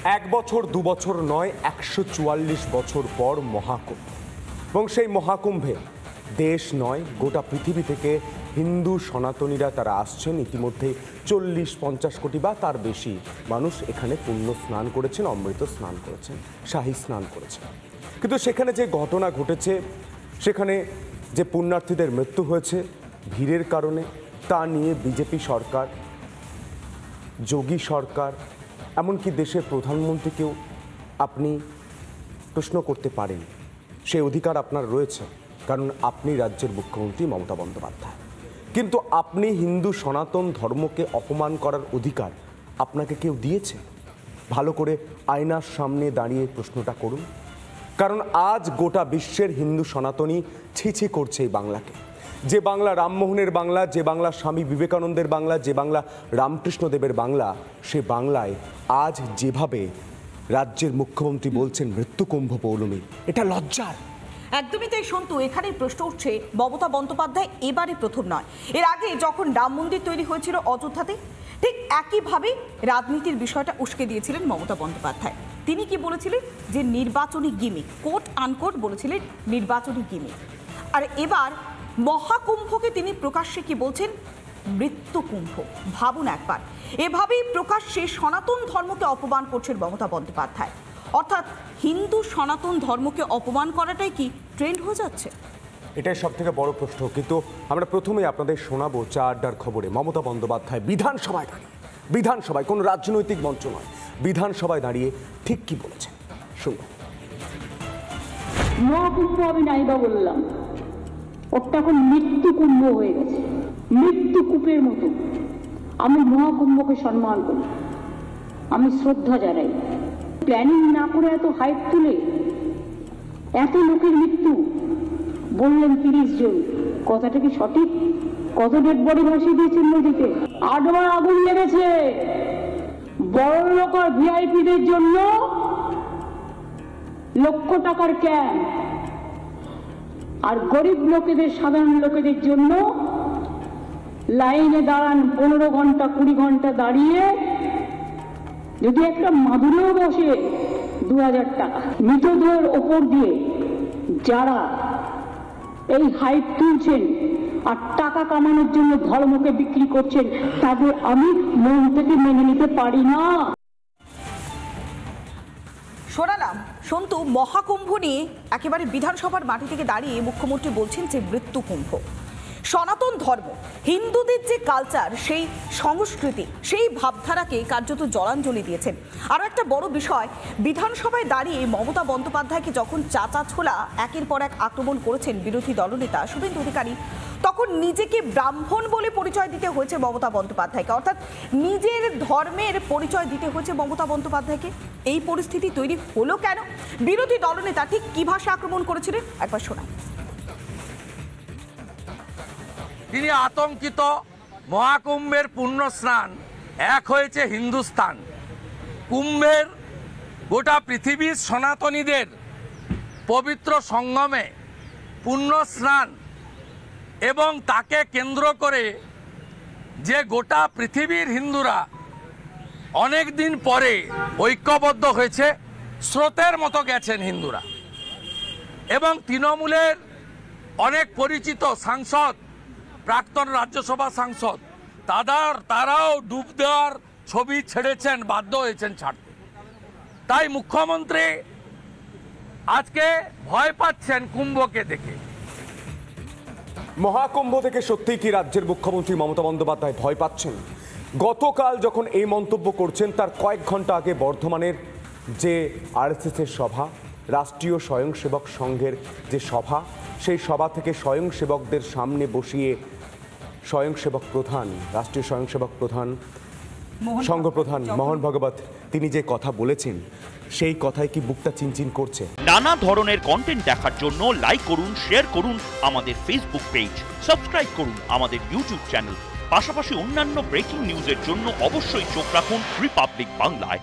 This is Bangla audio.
এক বছর দু বছর নয় ১৪৪ বছর পর মহাকুম্ভ, এবং সেই মহাকুম্ভে দেশ নয় গোটা পৃথিবী থেকে হিন্দু সনাতনীরা তারা আসছেন। ইতিমধ্যে ৪০-৫০ কোটি বা তার বেশি মানুষ এখানে পুণ্য স্নান করেছেন, অমৃত স্নান করেছেন, শাহী স্নান করেছেন। কিন্তু সেখানে যে ঘটনা ঘটেছে, সেখানে যে পুণ্যার্থীদের মৃত্যু হয়েছে ভিড়ের কারণে, তা নিয়ে বিজেপি সরকার, যোগী সরকার, এমনকি দেশের প্রধানমন্ত্রীকেও আপনি প্রশ্ন করতে পারেন। সেই অধিকার আপনার রয়েছে, কারণ আপনি রাজ্যের মুখ্যমন্ত্রী মমতা বন্দ্যোপাধ্যায়। কিন্তু আপনি হিন্দু সনাতন ধর্মকে অপমান করার অধিকার আপনাকে কেউ দিয়েছে? ভালো করে আয়নার সামনে দাঁড়িয়ে প্রশ্নটা করুন, কারণ আজ গোটা বিশ্বের হিন্দু সনাতনী ছিছি করছে এই বাংলাকে। যে বাংলা রামমোহনের বাংলা, যে বাংলা স্বামী বিবেকানন্দের বাংলা, যে বাংলা রামকৃষ্ণদেবের বাংলা, সে বাংলায় আজ যেভাবে রাজ্যের মুখ্যমন্ত্রী বলছেন মৃত্যুকুম্ভ পৌলমী, এটা লজ্জার। একদমই তাই সন্তু। এখানেই প্রশ্ন উঠছে, মমতা বন্দ্যোপাধ্যায় এবারে প্রথম নয়, এর আগে যখন রাম মন্দির তৈরি হয়েছিল অযোধ্যাতে, ঠিক একইভাবে রাজনীতির বিষয়টা উস্কে দিয়েছিলেন মমতা বন্দ্যোপাধ্যায়। তিনি কি বলেছিলেন? যে নির্বাচনী গিমিক, কোট আনকোট বলেছিলেন নির্বাচনী গিমিক। আর এবার মহাকুম্ভকে তিনি প্রকাশ্যে কি বলছেন? মৃত্যুকুম্ভ। ভাবুন একবার, এভাবেই প্রকাশ্যে সনাতন ধর্মকে অপমান করছেন মমতা বন্দ্যোপাধ্যায়। অর্থাৎ হিন্দু সনাতন ধর্মকে অপমান করাটাই কি ট্রেন্ড হয়ে যাচ্ছে? এটাই সব থেকে বড় প্রশ্ন। কিন্তু আমরা প্রথমেই আপনাদের শোনাবো চা আড্ডার খবরে মমতা বন্দ্যোপাধ্যায় বিধানসভায় দাঁড়িয়ে, বিধানসভায়, কোনো রাজনৈতিক মঞ্চ নয়, বিধানসভায় দাঁড়িয়ে ঠিক কি বলেছেন শুনুন। মহাকুম্ভ আমি নাইবা বললাম, ওটা এখন মৃত্যু কুম্ভ হয়ে গেছে, মৃত্যু কূপের মতো। আমি মহাকুম্ভকে সম্মান করি, আমি শ্রদ্ধা জানাই। প্ল্যানিং না করে এত হাইপ তুলে এত লোকের মৃত্যু বললেন ৩০ জন, কথাটা কি সঠিক? কত ডেড বডি ভাসিয়ে দিয়েছেন নদীতে। ৮ বার আগুন লেগেছে বড় লোক আর ভিআইপিদের জন্য, লক্ষ টাকার ক্যাম্প, আর গরিব লোকেদের, সাধারণ লোকেদের জন্য লাইনে দাঁড়ান ১৫ ঘন্টা ২০ ঘন্টা দাঁড়িয়ে, যদি একটা মাদুরেও বসে ২০০০ টাকা। মৃতদেহের ওপর দিয়ে যারা এই হাইপ তুলছেন আর টাকা কামানোর জন্য ধর্মকে বিক্রি করছেন, তাদের আমি মন থেকে মেনে নিতে পারি না। শোনালাম সন্তু, মহাকুম্ভ নিয়ে একেবারে বিধানসভার মাটি থেকে দাঁড়িয়ে মুখ্যমন্ত্রী বলছেন যে মৃত্যুকুম্ভ। সনাতন ধর্ম, হিন্দুদের যে কালচার, সেই সংস্কৃতি, সেই ভাবধারাকে কার্যত জলাঞ্জলি দিয়েছেন। আরও একটা বড় বিষয়, বিধানসভায় দাঁড়িয়ে মমতা বন্দ্যোপাধ্যায়কে যখন চাচা ছোলা একের পর এক আক্রমণ করেছেন বিরোধী দলনেতা শুভেন্দু অধিকারী, তখন নিজেকে ব্রাহ্মণ বলে পরিচয় দিতে হয়েছে মমতা বন্দ্যোপাধ্যায়কে। অর্থাৎ নিজের ধর্মের পরিচয় দিতে হয়েছে মমতা বন্দ্যোপাধ্যায়কে। এই পরিস্থিতি তৈরি হলো কেন? বিরোধী দলনেতা ঠিক কী ভাষায় আক্রমণ করেছিলেন একবার শোনা। তিনি আতঙ্কিত। মহাকুম্ভের পুণ্য স্নান এক হয়েছে হিন্দুস্তান, কুম্ভের গোটা পৃথিবীর সনাতনীদের পবিত্র সঙ্গমে পুণ্য স্নান, এবং তাকে কেন্দ্র করে যে গোটা পৃথিবীর হিন্দুরা অনেক দিন পরে ঐক্যবদ্ধ হয়েছে, স্রোতের মতো গেছেন হিন্দুরা। এবং তৃণমূলের অনেক পরিচিত সাংসদ, প্রাক্তন রাজ্যসভা সাংসদ, তারাও ডুব দেওয়ার ছবি ছেড়েছেন, বাধ্য হয়েছেন ছাড়তে। তাই মুখ্যমন্ত্রী আজকে ভয় পাচ্ছেন কুম্ভকে দেখে। মহাকুম্ভ থেকে সত্যিই কি রাজ্যের মুখ্যমন্ত্রী মমতা বন্দ্যোপাধ্যায় ভয় পাচ্ছেন? গতকাল যখন এই মন্তব্য করছেন, তার কয়েক ঘন্টা আগে বর্ধমানের যে আরএসএসের সভা, রাষ্ট্রীয় স্বয়ংসেবক সংঘের যে সভা, সেই সভা থেকে স্বয়ংসেবকদের সামনে বসিয়ে স্বয়ংসেবক প্রধান, রাষ্ট্রীয় স্বয়ংসেবক প্রধান, সংঘপ্রধান মোহন ভাগবত, তিনি যে কথা বলেছেন, সেই কথায় কি বুকটা চিনচিন করছে? নানা ধরনের কন্টেন্ট দেখার জন্য লাইক করুন, শেয়ার করুন আমাদের ফেসবুক পেজ, সাবস্ক্রাইব করুন আমাদের ইউটিউব চ্যানেল। পাশাপাশি অন্যান্য ব্রেকিং নিউজের জন্য অবশ্যই চোখ রাখুন রিপাবলিক বাংলায়।